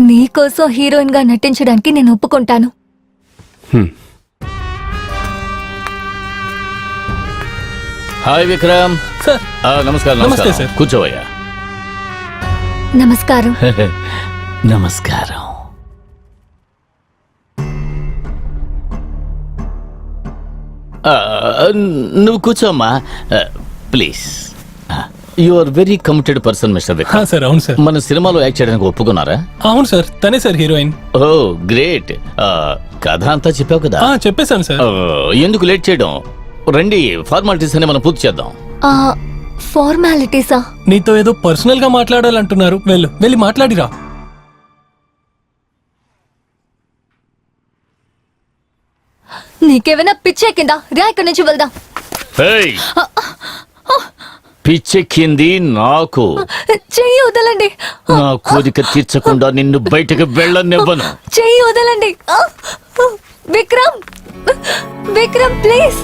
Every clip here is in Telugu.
నీకోసం హీరోయిన్ గా నటించడానికి నేను ఒప్పుకుంటాను. Hi Vikram sir. నమస్కారం. నమస్తే సార్. కూర్చోవయ్యా. నమస్కారం. నమస్కారం. నువ్వు కూర్చోమ్మా please. You are very committed person Mister Vikram. Sir అవును సార్. మన సినిమాలో యాక్ట్ చేయడానికి ఒప్పుకున్నారా? అవును సార్, తనే సార్ హీరోయిన్. ఓ గ్రేట్. కథ అంతా చెప్పావు కదా? చెప్పేశాను సార్. ఎందుకు లేట్ చేయడం? రండి, ఫార్మాలిటీస్ అని మనం పూర్తి చేద్దాం. ఫార్మాలిటీసా? నీతో ఏదో పర్సనల్ గా మాట్లాడాలంటున్నారు. వెళ్ళి మాట్లాడిరా. నీకేమైనా పిచ్చెక్కిందా? రా ఇక్కడి నుంచి వెళ్దాం. పిచ్చెక్కింది నాకు. చెయ్యి వదలండి. నా కోరిక తీర్చకుండా నిన్ను బయటకు వెళ్ళనివ్వను. చెయ్యి వదలండి. విక్రమ్, విక్రమ్ ప్లీజ్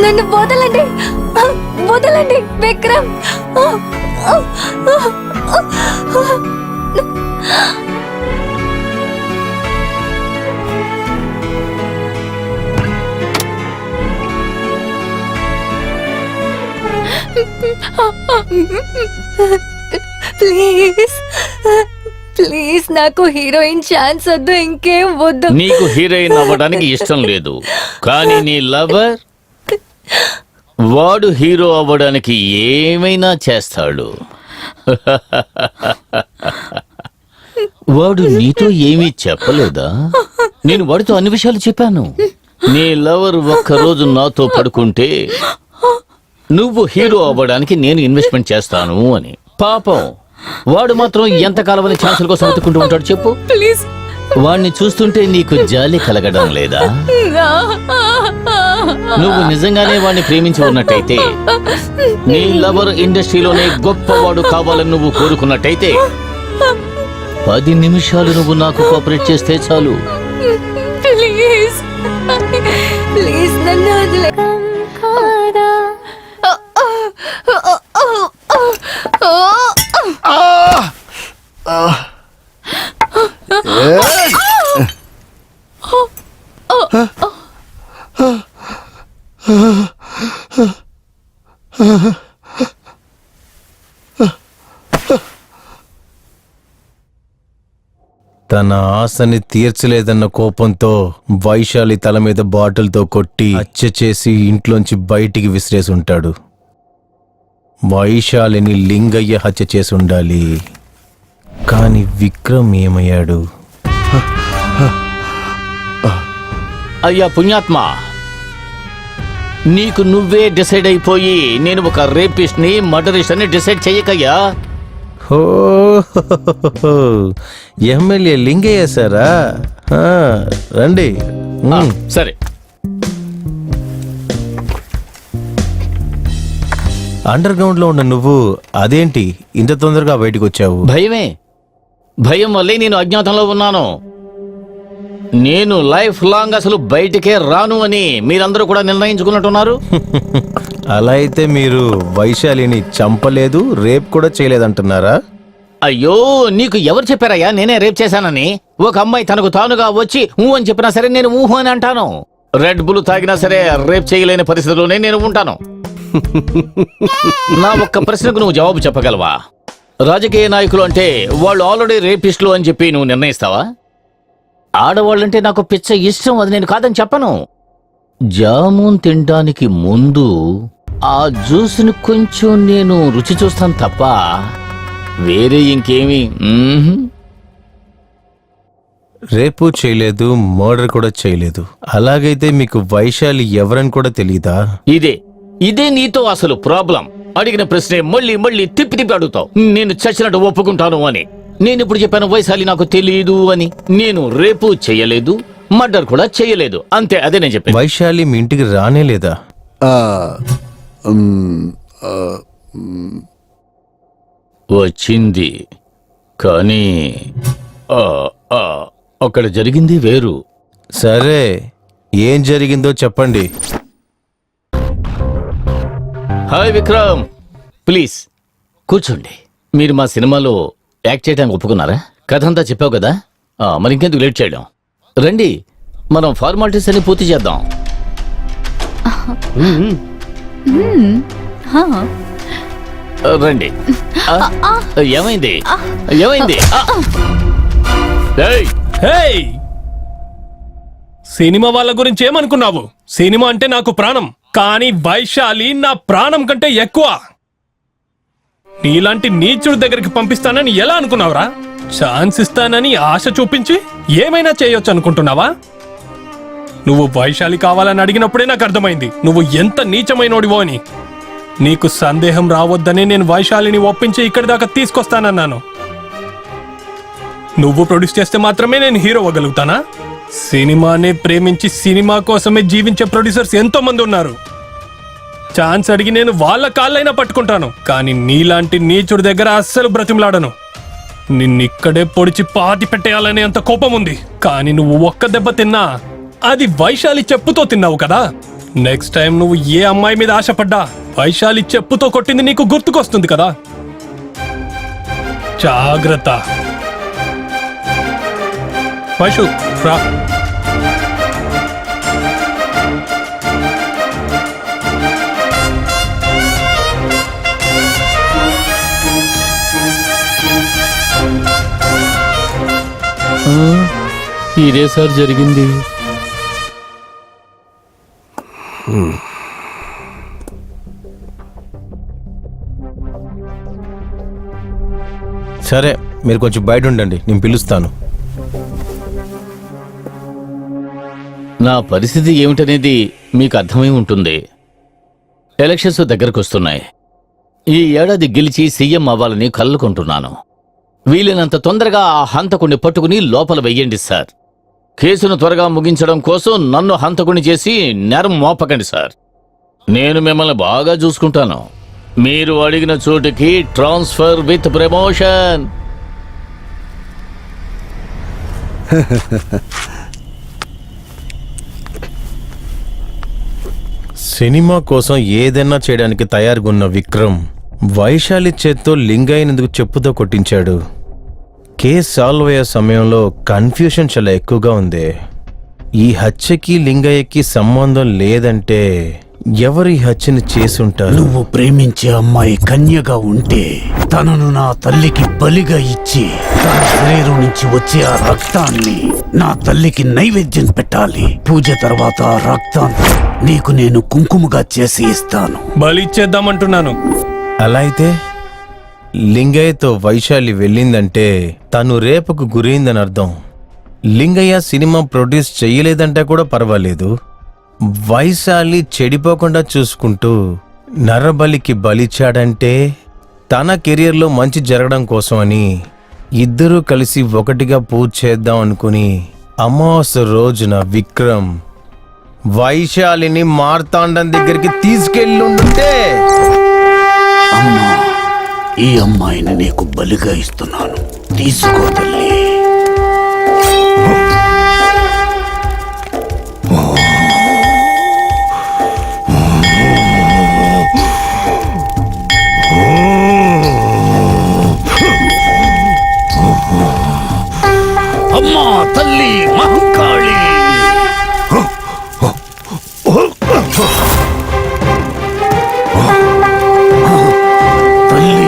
నన్ను వదలండి. వదలండి విక్రమ్. ప్లీజ్ ప్లీజ్ నాకు హీరోయిన్ ఛాన్స్ వద్దు, ఇంకేం వద్దు. నీకు హీరోయిన్ అవ్వడానికి ఇష్టం లేదు, కానీ నీ లవర్ వాడు హీరో అవ్వడానికి ఏమైనా చేస్తాడు. వాడు నీతో ఏమీ చెప్పలేదా? నేను వాడితో అన్ని విషయాలు చెప్పాను. నీ లవర్ ఒక్కరోజు నాతో పడుకుంటే నువ్వు హీరో అవ్వడానికి నేను ఇన్వెస్ట్మెంట్ చేస్తాను అని. పాపం వాడు మాత్రం ఎంతకాలం అని ఛాన్సుల కోసం వెతుక్కుంటూ ఉంటాడు చెప్పు. ప్లీజ్. వాణ్ణి చూస్తుంటే నీకు జాలి కలగడం లేదా? నువ్వు నిజంగానే వాణ్ణి ప్రేమించి ఉన్నట్టయితే, నీ లవర్ ఇండస్ట్రీలోనే గొప్పవాడు కావాలని నువ్వు కోరుకున్నట్టయితే 10 నిమిషాలు నువ్వు నాకు కోఆపరేట్ చేస్తే చాలు. ప్లీజ్ ప్లీజ్ నన్ను వదిలే. తన ఆశని తీర్చలేదన్న కోపంతో వైశాలి తల మీద బాటిల్తో కొట్టి హత్య చేసి ఇంట్లోంచి బయటికి విసిరేసి ఉంటాడు. వైశాలిని లింగయ్య హత్య చేసి ఉండాలి. కానీ విక్రమ్ ఏమయ్యాడు? అయ్యా పుణ్యాత్మ, నీకు నువ్వే డిసైడ్ అయిపోయి నేను ఒక రేపిస్ట్ ని మర్డరిస్ట్ అని డిసైడ్ చెయ్యకయ్యా. ఓ ఎమ్మెల్యే లింగయ్య సారా? రండి. సరే, అండర్ గ్రౌండ్ లో ఉన్న నువ్వు అదేంటి ఇంత తొందరగా బయటకు వచ్చావు? భయమే. భయం వల్లే నేను అజ్ఞాతంలో ఉన్నాను. నేను లైఫ్ లాంగ్ అసలు బయటికే రాను అని మీరందరూ కూడా నిర్ణయించుకున్నట్టున్నారు. అలా అయితే మీరు వైశాలిని చంపలేదు, రేప్ కూడా చేయలేదంటున్నారా? అయ్యో, నీకు ఎవరు చెప్పారయ్యా నేనే రేప్ చేశానని? ఒక అమ్మాయి తనకు తానుగా వచ్చి ఊ అని చెప్పినా సరే నేను ఊహు అని అంటాను. రెడ్ బుల్ తాగినా సరే రేప్ చేయలేని పరిస్థితిలోనే నేను ఉంటాను. నా ఒక్క ప్రశ్నకు నువ్వు జవాబు చెప్పగలవా? రాజకీయ నాయకులు అంటే వాళ్ళు ఆల్రెడీ రేపిస్టులు అని చెప్పి నువ్వు నిర్ణయిస్తావా? ఆడవాళ్ళంటే నాకు పిచ్చ ఇష్టం, అది నేను కాదని చెప్పను. జామున్ తినడానికి ముందు ఆ జ్యూస్ని కొంచెం నేను రుచి చూస్తాను తప్ప వేరే ఇంకేమీ. రేపు చేయలేదు, మర్డర్ కూడా చేయలేదు. అలాగైతే మీకు వైశాలి ఎవరని కూడా తెలియదా? ఇదే నీతో అసలు ప్రాబ్లం. అడిగిన ప్రశ్నే మళ్ళీ మళ్ళీ తిప్పి తిప్పి అడుగుతావు. నేను చచ్చినట్టు ఒప్పుకుంటాను అని. నేను ఇప్పుడు చెప్పాను వైశాలి నాకు తెలియదు అని. నేను రేపు చేయలేదు, మర్డర్ కూడా చేయలేదు, అంతే. అదే నేను చెప్పాను. వైశాలి మీ ఇంటికి రానే లేదా? వచ్చింది, కానీ అక్కడ జరిగింది వేరు. సరే, ఏం జరిగిందో చెప్పండి. హాయ్ విక్రమ్, ప్లీజ్ కూర్చోండి. మీరు మా సినిమాలో యాక్ట్ చేయడానికి ఒప్పుకున్నారా? కథ అంతా చెప్పావు కదా, మరి ఇంకెందుకు లేట్ చేయడం? రండి, మనం ఫార్మాలిటీస్ అన్ని పూర్తి చేద్దాం. రండి. ఏమైంది? ఏమైంది? ఏయ్! హేయ్! సినిమా వాళ్ళ గురించి ఏమనుకున్నావు? సినిమా అంటే నాకు ప్రాణం, కానీ వైశాలి నా ప్రాణం కంటే ఎక్కువ. నీలాంటి నీచుడి దగ్గరికి పంపిస్తానని ఎలా అనుకున్నావురా? ఛాన్స్ ఇస్తానని ఆశ చూపించి ఏమైనా చేయొచ్చు అనుకుంటున్నావా? నువ్వు వైశాలి కావాలని అడిగినప్పుడే నాకు అర్థమైంది నువ్వు ఎంత నీచమైనోడివో అని. నీకు సందేహం రావద్దని నేను వైశాలిని ఒప్పించి ఇక్కడి దాకా తీసుకొస్తానన్నాను. నువ్వు ప్రొడ్యూస్ చేస్తే మాత్రమే నేను హీరో అవ్వగలుగుతానా? సినిమానే ప్రేమించి సినిమా కోసమే జీవించే ప్రొడ్యూసర్స్ ఎంతో మంది ఉన్నారు. ఛాన్స్ అడిగి నేను వాళ్ళ కాళ్ళైనా పట్టుకుంటాను, కానీ నీలాంటి నీచుడి దగ్గర అస్సలు బ్రతిమలాడను. నిన్నిక్కడే పొడిచి పాతి పెట్టేయాలనే అంత కోపం ఉంది, కానీ నువ్వు ఒక్క దెబ్బ తిన్నా అది వైశాలి చెప్పుతో తిన్నావు కదా. నెక్స్ట్ టైం నువ్వు ఏ అమ్మాయి మీద ఆశపడ్డా వైశాలి చెప్పుతో కొట్టింది నీకు గుర్తుకొస్తుంది కదా. జాగ్రత్త. వైషు రా. ఇదే సార్ జరిగింది. సరే, మీరు కొంచెం బయట ఉండండి, నేను పిలుస్తాను. నా పరిస్థితి ఏమిటనేది మీకు అర్థమై ఉంటుంది. ఎలక్షన్స్ దగ్గరకు వస్తున్నాయి. ఈ ఏడాది గెలిచి సీఎం అవ్వాలని కలుకుంటున్నాను. వీలైనంత తొందరగా ఆ హంతకుణ్ణి పట్టుకుని లోపల వెయ్యండి సార్. కేసును త్వరగా ముగించడం కోసం నన్ను హంతకుని చేసి నేరం మోపకండి సార్. నేను మిమ్మల్ని బాగా చూసుకుంటాను. మీరు అడిగిన చోటుకి ట్రాన్స్ఫర్ విత్ ప్రమోషన్. సినిమా కోసం ఏదైనా చేయడానికి తయారుగా ఉన్న విక్రమ్ వైశాలి చేత్తో లింగయ్యనందుకు చెప్పుతో కొట్టించాడు. కేసు సాల్వ్ అయ్యే సమయంలో కన్ఫ్యూషన్ చాలా ఎక్కువగా ఉంది. ఈ హత్యకి లింగయ్యకి సంబంధం లేదంటే ఎవరు ఈ హత్యను చేసుంటారు? నువ్వు ప్రేమించే అమ్మాయి కన్యగా ఉంటే తనను నా తల్లికి బలిగా ఇచ్చి తన శరీరం నుంచి వచ్చే ఆ రక్తాన్ని నా తల్లికి నైవేద్యం పెట్టాలి. పూజ తర్వాత ఆ రక్తాన్ని నీకు నేను కుంకుమగా చేసి ఇస్తాను. బలి ఇచ్చేద్దామంటున్నాను. అలా అయితే లింగయ్యతో వైశాలి వెళ్ళిందంటే తను రేపుకు గురైందని అర్థం. లింగయ్య సినిమా ప్రొడ్యూస్ చెయ్యలేదంటే కూడా పర్వాలేదు, వైశాలి చెడిపోకుండా చూసుకుంటూ నరబలికి బలిచ్చాడంటే తన కెరియర్లో మంచి జరగడం కోసమని ఇద్దరూ కలిసి ఒకటిగా పూజ చేద్దాం అనుకుని అమావాస్య రోజున విక్రమ్ వైశాలిని మార్తాండం దగ్గరికి తీసుకెళ్ళుంటే అమ్మా, ఈ అమ్మాయిని నీకు బలిగా ఇస్తున్నాను, తీసుకో తల్లి. అమ్మా తల్లి మహంకాళి. తల్లి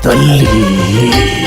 తల్లి